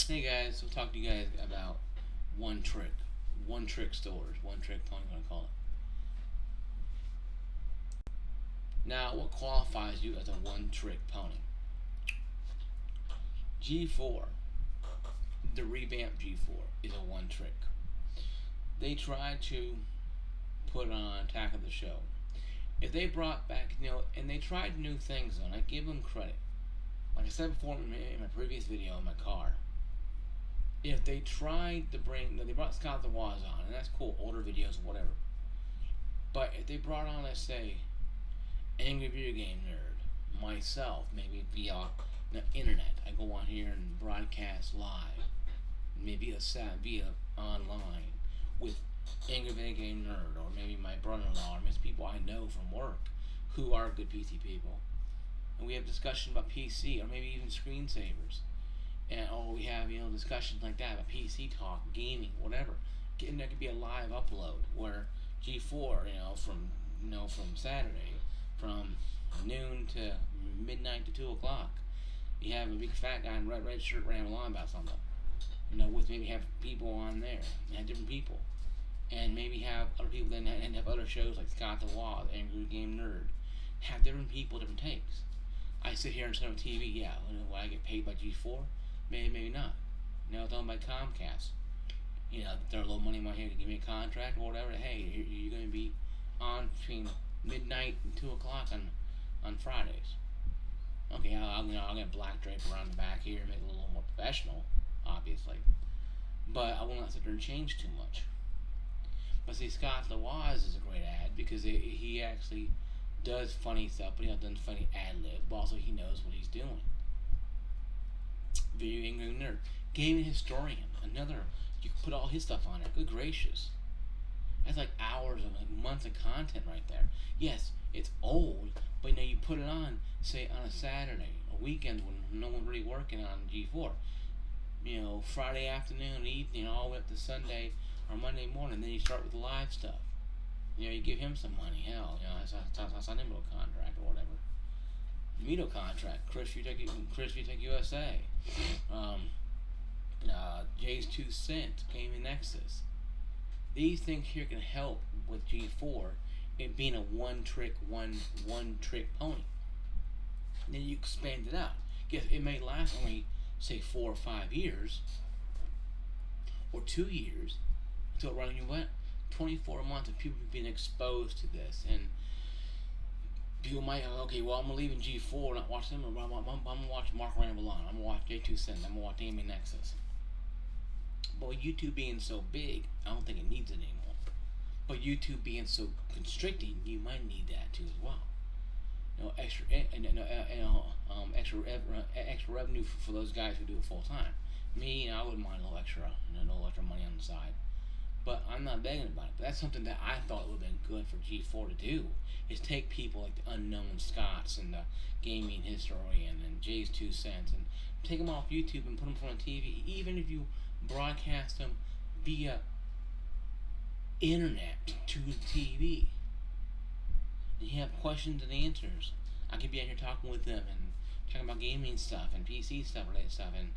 Hey guys, we'll talk to you guys about one trick stores, one trick pony, I'm gonna call it. Now, what qualifies you as a one trick pony? G4, the revamped G4, is a one trick. They tried to put on Attack of the Show. If they brought back, and they tried new things on, I give them credit. Like I said before in my previous video in my car, if they tried to bring, they brought Scott the Waz on, and that's cool, older videos, whatever. But if they brought on, let's say, angry video game nerd, myself, maybe via the internet, I go on here and broadcast live, maybe via online with angry video game nerd, or maybe my brother-in-law, or maybe people I know from work who are good PC people, and we have discussion about PC, or maybe even screensavers, and or we have discussions like that about PC talk, gaming, whatever. And there could be a live upload where G4, from Saturday, from noon to midnight to 2 o'clock, you have a big fat guy in red shirt rambling on about something. With maybe have people on there, and have different people, and maybe have other people then and have other shows like Scott the Wall, Angry Game Nerd, have different people, different takes. I sit here and sit on TV, yeah. Will I get paid by G4? Maybe, maybe not. It's owned by Comcast. Throw a little money in my hand to give me a contract or whatever. Hey, you're going to be on between midnight and 2 o'clock on Fridays. Okay, I'll get black drape around the back here, make it a little more professional, obviously. But I will not sit there and change too much. But see, Scott LaWaz is a great ad because he actually does funny stuff, but he does funny ad lib. But also, he knows what he's doing. Video game nerd, gaming historian, another. You can put all his stuff on there. Good gracious, that's like hours of like months of content right there. Yes, it's old, but you put it on, say on a Saturday or weekends when no one's really working on G4. Friday afternoon, evening, all the way up to Sunday or Monday morning. Then you start with the live stuff. You give him some money. Hell, that's on him a contract or whatever. Mito contract. Chris Utech USA. Um, Jay's 2 Cents. Gaming Nexus. These things here can help with G4 it being a one trick pony. And then you expand it out. Yes, it may last only say 4 or 5 years or 2 years until running 24 months of people being exposed to this. And people might, okay, well, I'm leaving G4, not watch them. I'm gonna watch Mark Ramblon. I'm gonna watch J2 Cent. I'm gonna watch Gaming Nexus. But with YouTube being so big, I don't think it needs it anymore. But YouTube being so constricting, you might need that too as well. Extra revenue for those guys who do it full time. Me, I wouldn't mind a little extra, money on the side. But I'm not begging about it. But that's something that I thought would have been good for G4 to do, is take people like the unknown Scots and the gaming historian and Jay's 2 Cents and take them off YouTube and put them in front of TV. Even if you broadcast them via internet to the TV, and you have questions and answers, I could be out here talking with them and talking about gaming stuff and PC stuff, related stuff, and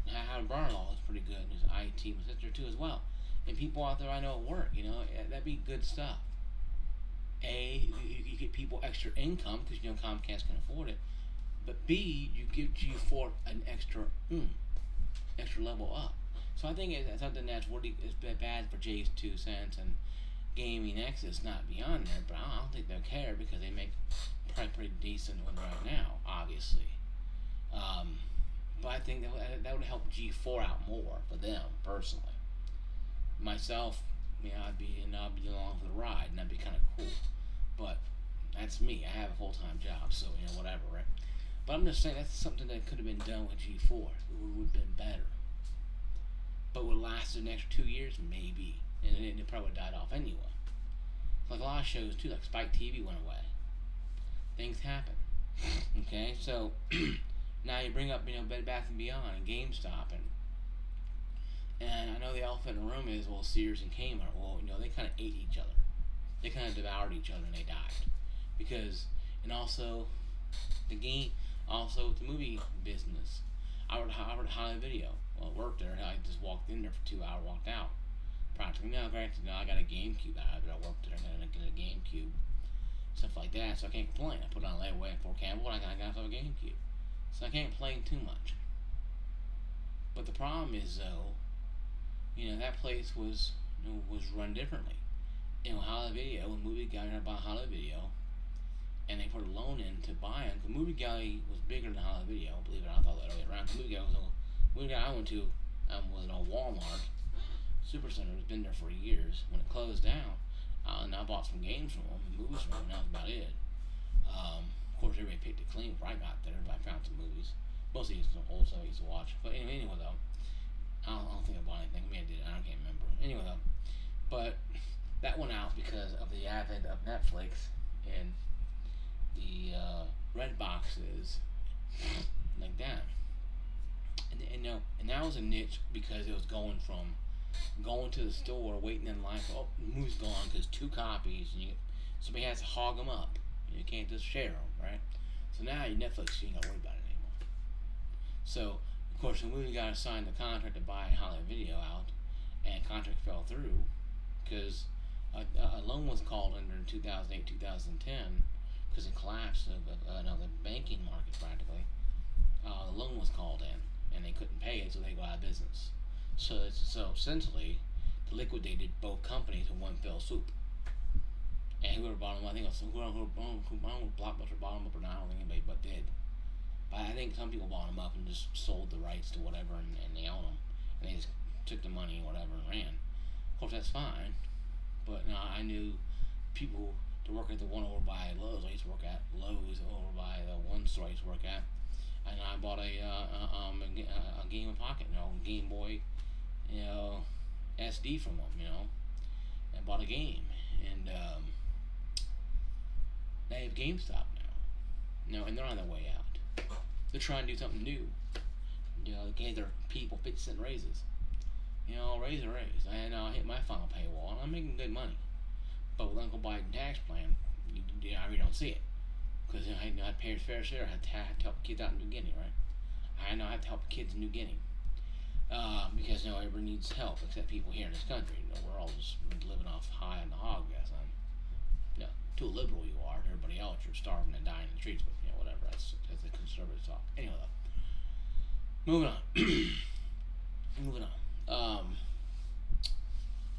how brother-in-law is pretty good, and his IT my sister too as well, and people out there I know at work. That'd be good stuff. You get people extra income because Comcast can afford it, but B, you give G4 an extra level up. So I think it's something that's really is bad for Jay's 2 Cents and Gaming Nexus not beyond there, but I don't think they'll care because they make probably pretty decent one right now, obviously. But I think that would help G4 out more for them personally. Myself, I'd be along for the ride, and that'd be kind of cool. But that's me. I have a full time job, so whatever, right? But I'm just saying that's something that could have been done with G4. It would have been better. But would last the next 2 years? Maybe. And it probably died off anyway. Like a lot of shows too, like Spike TV went away. Things happen. Okay, so now you bring up, Bed Bath and Beyond and GameStop, and I know the elephant in the room is, well, Sears and Kmart. Well, they kind of ate each other. They kind of devoured each other and they died. And also the movie business. I would Hollywood Video. Well, I worked there. I just walked in there for 2 hours, walked out. Practically, now, granted, I got a GameCube. I worked there. I got a GameCube, stuff like that. So I can't complain. I put it on layaway at Fort Campbell, and I got myself a GameCube. So I can't complain too much. But the problem is, though, that place was run differently. Hollywood Video, when Movie Gallery bought Hollywood Video, and they put a loan in to buy them, because Movie Gallery was bigger than Hollywood Video, believe it or not, I thought that earlier around. Movie Gallery I went to was an old Walmart Supercenter. It's been there for years. When it closed down, and I bought some games from them, movies from them, and that was about it. Of course, everybody picked it clean before I got there, but I found some movies. Mostly some old stuff I used to watch. But anyway though, I don't think I bought anything. Maybe I did. I can't remember. Anyway though, but that went out because of the advent of Netflix and the red boxes like that. And that was a niche because it was going from going to the store, waiting in line for, the movie's gone because 2 copies, and somebody has to hog them up. You can't just share them, right? So now your Netflix, you ain't gotta worry about it anymore. So, of course, the movie got signed the contract to buy Hollywood Video out, and contract fell through because a loan was called under in 2008, 2010 because it collapsed of the banking market practically. The loan was called in, and they couldn't pay it, so they go out of business. So essentially, they liquidated both companies in one fell swoop. And whoever bought them, I think it was Blockbuster bought them up or not, I don't think anybody but did. But I think some people bought them up and just sold the rights to whatever, and they own them. And they just took the money and whatever and ran. Of course, that's fine. But I knew people to work at the one over by Lowe's. I used to work at Lowe's over by the one store I used to work at. And I bought a Game of Pocket, Game Boy, SD from them, and bought a game. And they have GameStop now. And they're on their way out. They're trying to do something new. They gave their people 50-cent raises. Raise a raise. And I hit my final paywall, and I'm making good money. But with Uncle Biden tax plan, I really don't see it. Because I had to pay a fair share. I had to help kids out in New Guinea, right? I know I have to help kids in New Guinea. Because everybody needs help except people here in this country. We're all just living off high on the hog gas. Too liberal you are. Everybody else, you're starving and dying in the streets. But whatever. That's the conservative talk. Anyway, though, moving on.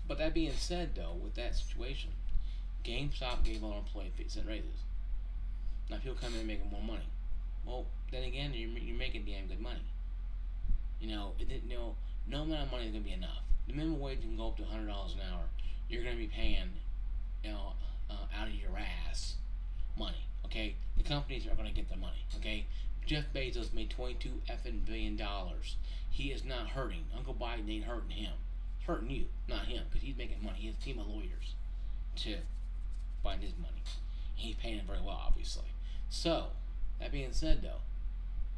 But that being said, though, with that situation, GameStop gave all employees 50-cent raises. Now people come in and making more money. Well, then again, you're making damn good money. No amount of money is gonna be enough. The minimum wage can go up to $100 an hour. You're gonna be paying, out of your ass money. Okay, the companies are gonna get their money. Okay, Jeff Bezos made $22 billion. He is not hurting. Uncle Biden ain't hurting him. It's hurting you, not him, because he's making money. He has a team of lawyers to find his money. He's paying him very well, obviously. So, that being said, though,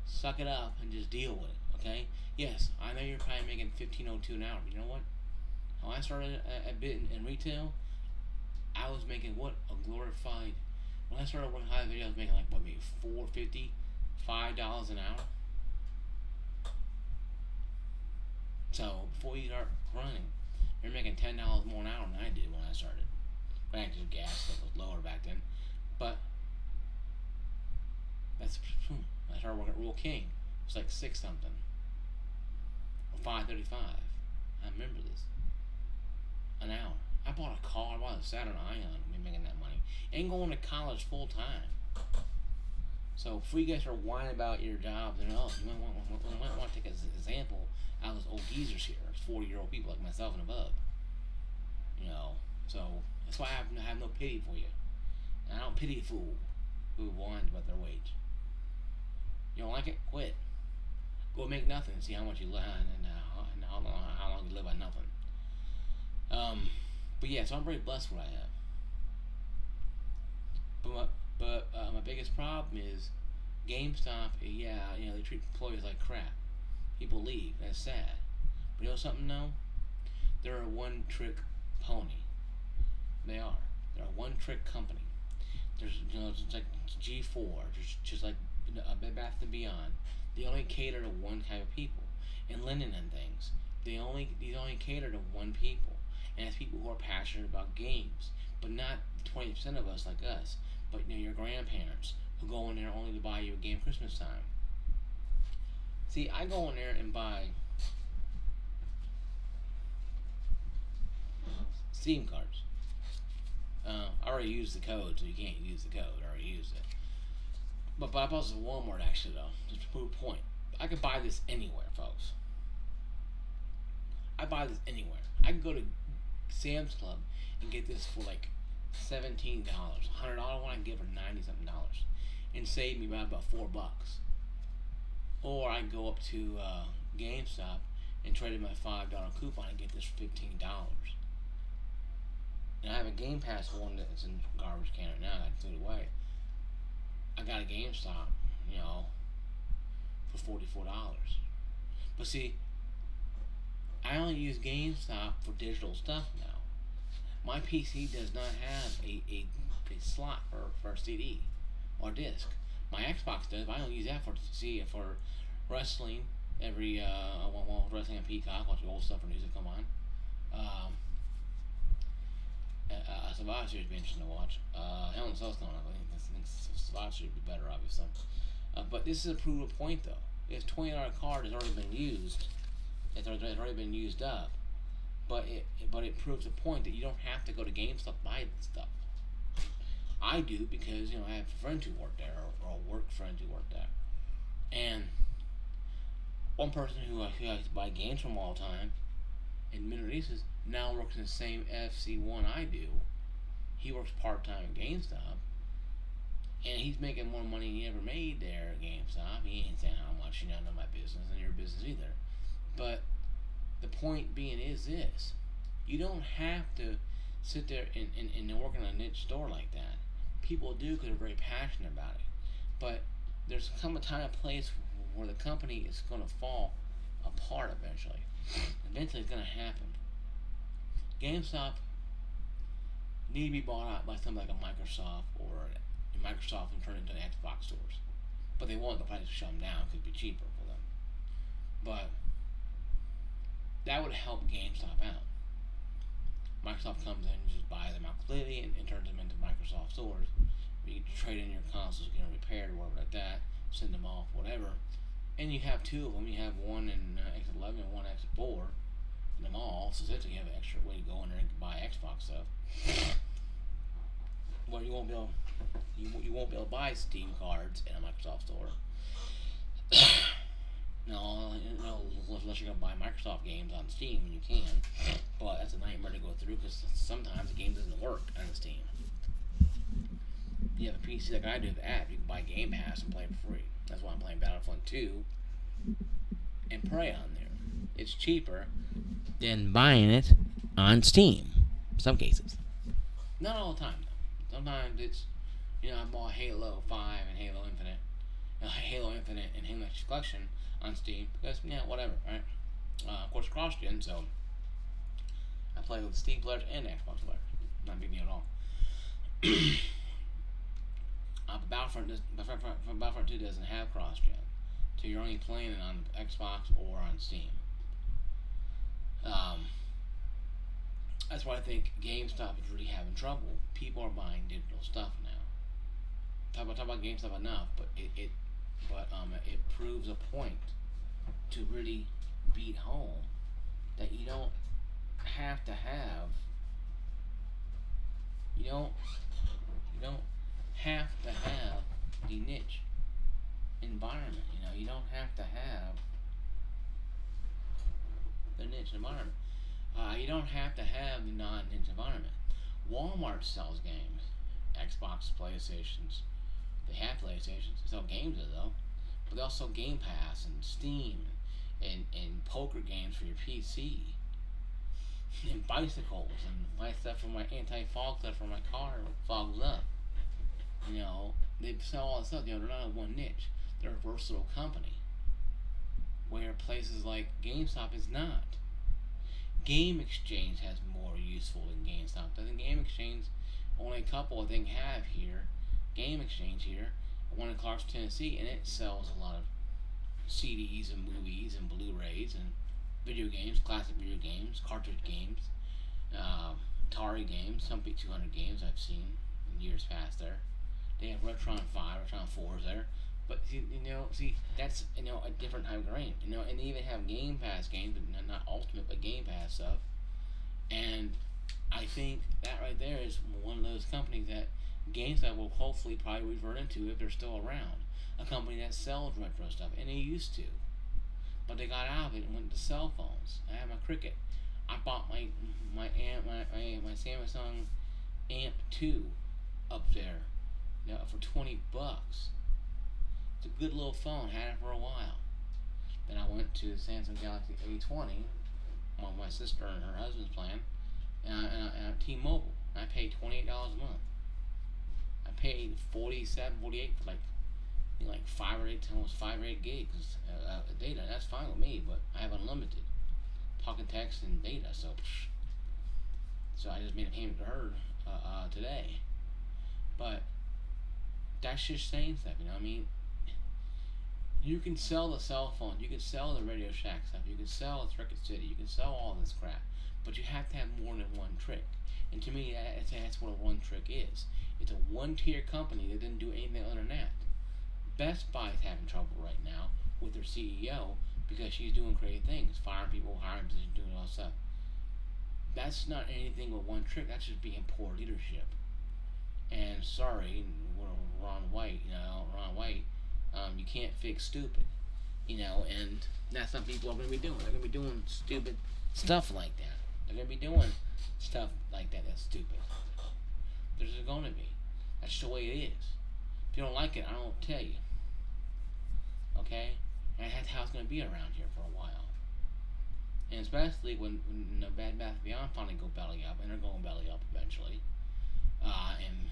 suck it up and just deal with it, okay? Yes, I know you're probably making $15.02 an hour, but you know what? When I started a bit in retail, I was making a glorified. When I started working high video, I was making maybe $4.50, $5 an hour. So before you start running, you're making $10 more an hour than I did when I started. But actually, gas stuff was lower back then. But I started working at Rural King. It was $6 something or $5.35. I remember this. An hour. I bought a car. I bought a Saturn Ion. I'm making that money. And going to college full time. So before you guys start whining about your jobs and you might want to take an example out of those old geezers here, 40-year-old people like myself and above. So that's why I have no pity for you. And I don't pity a fool who whines about their wage. You don't like it? Quit. Go make nothing and see how much you live and how long you live on nothing. But yeah, so I'm very blessed with what I have. But my biggest problem is GameStop. Yeah, they treat employees like crap. People leave. That's sad. But you know something? No, they're a one-trick pony. They are. They're a one-trick company. There's it's like G4. Just like a Bed Bath & Beyond. They only cater to one type of people. And linen and things, they only cater to one people, and it's people who are passionate about games, but not 20% of us like us, but your grandparents who go in there only to buy you a game Christmas time. See, I go in there and buy Steam cards. I already used the code, so you can't use the code. I already used it. But I bought this at Walmart actually though, just to prove a point. I could buy this anywhere, folks. I buy this anywhere. I can go to Sam's Club and get this for like $17. $100 one I can get for 90 something dollars, and save me by about $4. Or I can go up to GameStop and trade in my $5 coupon and get this for $15. And I have a Game Pass one that's in garbage can right now. I threw it away. I got a GameStop, you know, for $44. But see, I only use GameStop for digital stuff now. My PC does not have a slot for a CD or disc. My Xbox does, but I don't use that for wrestling. Every wrestling on Peacock, watch the old stuff for news that come on. Survivor Series would be interesting to watch. Hell in Cell's coming up. I think Survivor Series would be better, obviously. But this is a proven point, though. This $20 card has already been used. It's already been used up. But it proves a point that you don't have to go to GameStop to buy stuff. I do because I have friends who work there, or work friends who work there. And one person who I used to buy games from all the time in Middle East now works in the same FC1 I do. He works part-time at GameStop, and he's making more money than he ever made there at GameStop. He ain't saying how much, none of my business, and your business either. But the point being is this: you don't have to sit there and work in a niche store like that. People do because they're very passionate about it. But there's come a time and place where the company is going to fall apart eventually. Eventually, it's going to happen. GameStop need to be bought out by something like a Microsoft, or Microsoft and turn it into Xbox stores. But they won't. They'll probably shut them down because it'd be cheaper for them. But that would help GameStop out. Microsoft comes in and just buys them out completely and turns them into Microsoft stores. You can trade in your consoles, get them repaired or whatever like that, send them off, whatever. And you have two of them. You have one in X11 and one X4 in the mall. So essentially you have an extra way to go in there and buy Xbox stuff. Well, you won't be able to buy Steam cards in a Microsoft store. No, unless you're gonna buy Microsoft games on Steam, and you can. But that's a nightmare to go through because sometimes the game doesn't work on Steam. You have a PC like I do, the app, you can buy Game Pass and play it for free. That's why I'm playing Battlefront 2 and Prey on there. It's cheaper than buying it on Steam. In some cases. Not all the time, though. Sometimes it's, I bought Halo 5 and Halo Infinite. Halo Infinite and Halo X Collection on Steam because, whatever, right? Of course, cross-gen, so I play with Steam players and Xbox players. Not a big deal at all. Battlefront 2 doesn't have cross-gen, so you're only playing it on Xbox or on Steam. That's why I think GameStop is really having trouble. People are buying digital stuff now. Talk about GameStop enough, but it proves a point to really beat home that you don't have to have the niche environment. You don't have to have the niche environment. You don't have to have the non-niche environment. Walmart sells games, Xbox, PlayStations. They have PlayStations. They sell games though, but they also sell Game Pass and Steam and poker games for your PC, and bicycles and my stuff for my anti-fog stuff for my car fogs up. They sell all this stuff. They're not in one niche. They're a versatile company, where places like GameStop is not. Game Exchange has more useful than GameStop. Doesn't Game Exchange, only a couple I think have here, Game Exchange here, one in Clarksville, Tennessee, and it sells a lot of CDs and movies and Blu-rays and video games, classic video games, cartridge games, uh, Atari games, some big 200 games I've seen in years past there. They have Retron 5, Retron 4s there. But see, that's a different type of game. And they even have Game Pass games, but not Ultimate, but Game Pass stuff. And I think that right there is one of those companies that GameStop will hopefully probably revert into if they're still around. A company that sells retro stuff, and they used to, but they got out of it and went to cell phones. I have my Cricket. I bought my Samsung Amp 2 up there, for $20. It's a good little phone. Had it for a while. Then I went to Samsung Galaxy A20, on my sister and her husband's plan, and T-Mobile. And I paid $28 a month. I paid 47, 48 for like 5 or 8, almost 5 or 8 gigs of data. That's fine with me, but I have unlimited talking, text, and data. So I just made a payment to her today. But that's just saying stuff, I mean, you can sell the cell phone, you can sell the Radio Shack stuff, you can sell Circuit City, you can sell all this crap, but you have to have more than one trick. And to me, that's what a one trick is. It's a one-tier company that didn't do anything other than that. Best Buy is having trouble right now with their CEO because she's doing crazy things, firing people, hiring positions, doing all that stuff. That's not anything with one trick. That's just being poor leadership. And sorry, Ron White, you can't fix stupid, and that's what people are going to be doing. They're going to be doing stupid stuff like that. They're going to be doing stuff like that that's stupid. There's going to be. That's the way it is. If you don't like it, I don't tell you. Okay? And that's how it's going to be around here for a while. And especially when the Bed Bath & Beyond finally go belly up, and they're going belly up eventually, and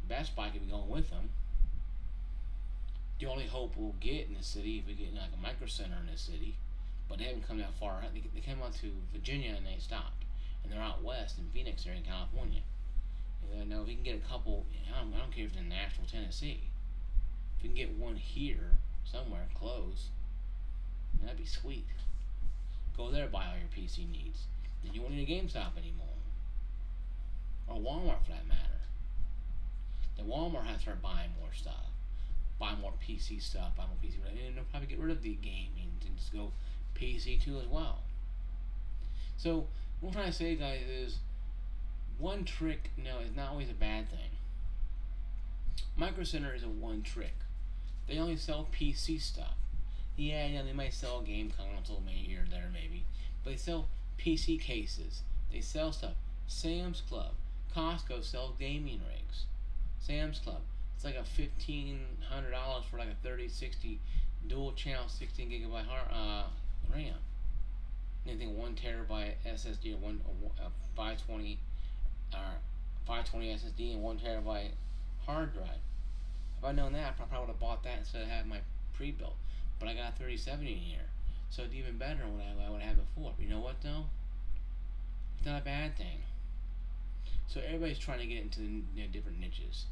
Best Buy could be going with them. The only hope we'll get in the city if we get like a micro center in this city, but they haven't come that far. They came out to Virginia and they stopped, and they're out west in Phoenix area in California. If we can get a couple, I don't care if it's in Nashville, Tennessee. If we can get one here somewhere close, that'd be sweet. Go there, buy all your PC needs. Then you won't need a GameStop anymore, or Walmart for that matter. Then Walmart has to start buying more stuff. Buy more PC stuff, buy more PC, and they'll probably get rid of the gaming and just go PC too as well. So what I'm trying to say, guys, is one trick, is not always a bad thing. Micro Center is a one trick. They only sell PC stuff. Yeah, they might sell a game console maybe here or there maybe, but they sell PC cases. They sell stuff. Sam's Club, Costco sells gaming rigs. Sam's Club. It's like a $1,500 for like a 3060 dual channel 16 gigabyte RAM. Anything 1 terabyte SSD or 520 SSD and 1 terabyte hard drive. If I'd known that, I probably would have bought that instead of having my pre-built. But I got a 3070 in here, so it's even better than what I would have before. But you know what though? It's not a bad thing. So everybody's trying to get into different niches.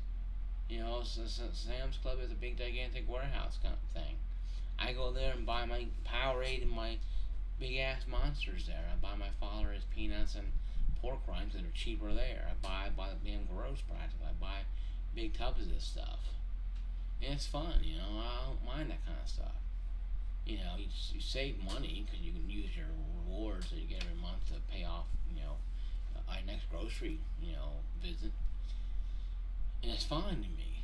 Sam's Club is a big, gigantic warehouse kind of thing. I go there and buy my Powerade and my big ass monsters there. I buy my father his peanuts and pork rinds that are cheaper there. I buy the damn gross prices. I buy big tubs of this stuff. And it's fun, I don't mind that kind of stuff. You save money because you can use your rewards that you get every month to pay off, our next grocery, visit. And it's fine to me.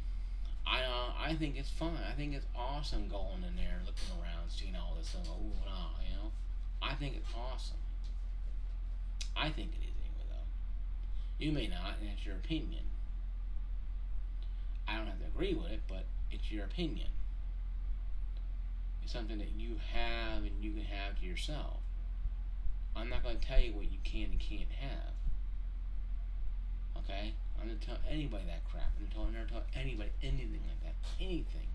I think it's fun. I think it's awesome going in there, looking around, seeing all this stuff. Ooh, I think it's awesome. I think it is anyway, though. You may not, and it's your opinion. I don't have to agree with it, but it's your opinion. It's something that you have and you can have to yourself. I'm not going to tell you what you can and can't have. Okay? I'm going to tell anybody that crap. I'm never tell anybody anything like that. Anything.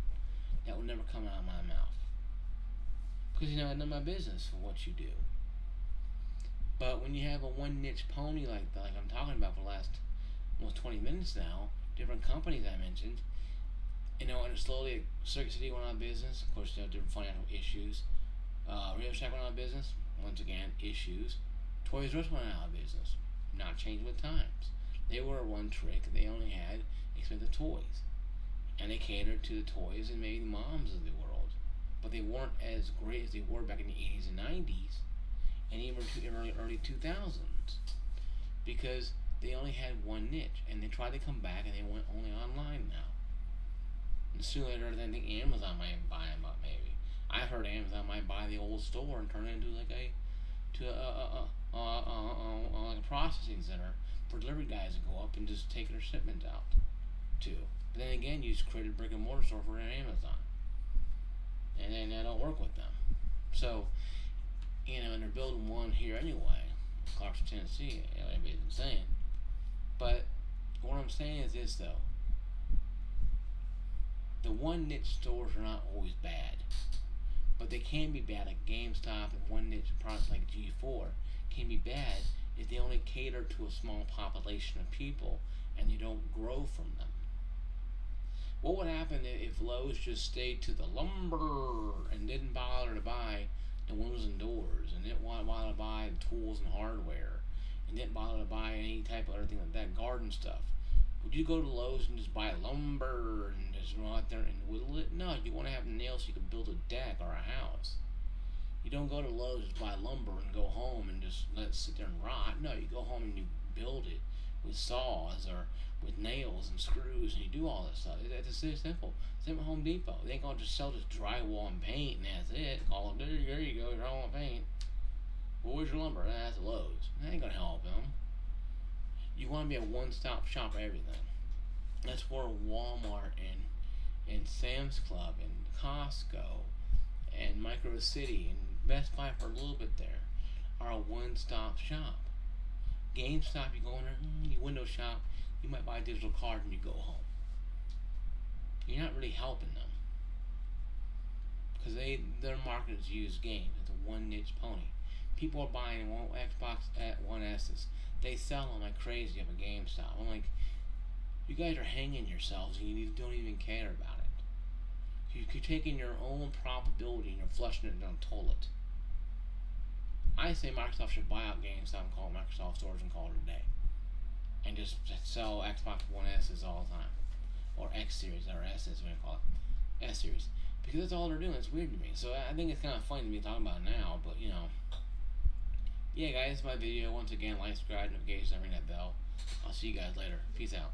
That will never come out of my mouth. Because, it's none of my business for what you do. But when you have a one niche pony like I'm talking about for the last almost 20 minutes now, different companies I mentioned, And slowly, Circuit City went out of business. Of course, there were different financial issues. Radio Shack went out of business. Once again, issues. Toys R Us went out of business. Not changing with times. They were one trick. They only had expensive toys. And they catered to the toys and maybe the moms of the world. But they weren't as great as they were back in the 80s and 90s and even early 2000s because they only had one niche and they tried to come back and they went only online now. And sooner or later, I think Amazon might buy them up. Maybe I've heard Amazon might buy the old store and turn it into like like a processing center for delivery guys to go up and just take their shipments out to. But then again, you just create a brick and mortar store for Amazon, and then that don't work with them. So and they're building one here anyway, Clarksville, Tennessee. Everybody's been saying, but what I'm saying is this though: the one niche stores are not always bad, but they can be bad. Like GameStop and one niche products like G4 can be bad if they only cater to a small population of people and you don't grow from them. What would happen if Lowe's just stayed to the lumber and didn't bother to buy the windows and doors and didn't bother to buy the tools and hardware and didn't bother to buy any type of other thing like that, garden stuff? Would you go to Lowe's and just buy lumber and just go out there and whittle it? No, you want to have nails so you can build a deck or a house. You don't go to Lowe's and buy lumber and go home and just let it sit there and rot. No, you go home and you build it with saws or with nails and screws and you do all that stuff. It's so simple. Same at Home Depot. They ain't gonna just sell just drywall and paint and that's it. Call it, there you go, drywall and paint. Well, where's your lumber? That's Lowe's. That ain't gonna help them. You want to be a one-stop shop for everything. That's where Walmart and Sam's Club and Costco and Micro City and Best Buy for a little bit there are a one-stop shop. GameStop, you go in there, you window shop, you might buy a digital card and you go home. You're not really helping them because their market is used games. It's a one niche pony. People are buying one Xbox at One S's. They sell them like crazy up at GameStop. I'm like, you guys are hanging yourselves and you don't even care about it. You're taking your own probability and you're flushing it down the toilet. I say Microsoft should buy out GameStop and call it Microsoft Stores and call it a day. And just sell Xbox One S's all the time. Or X Series, or S's, we're going to call it. S Series. Because that's all they're doing. It's weird to me. So I think it's kind of funny to be talking about it now, but yeah guys, this is my video. Once again, like, subscribe, notifications, ring that bell. I'll see you guys later. Peace out.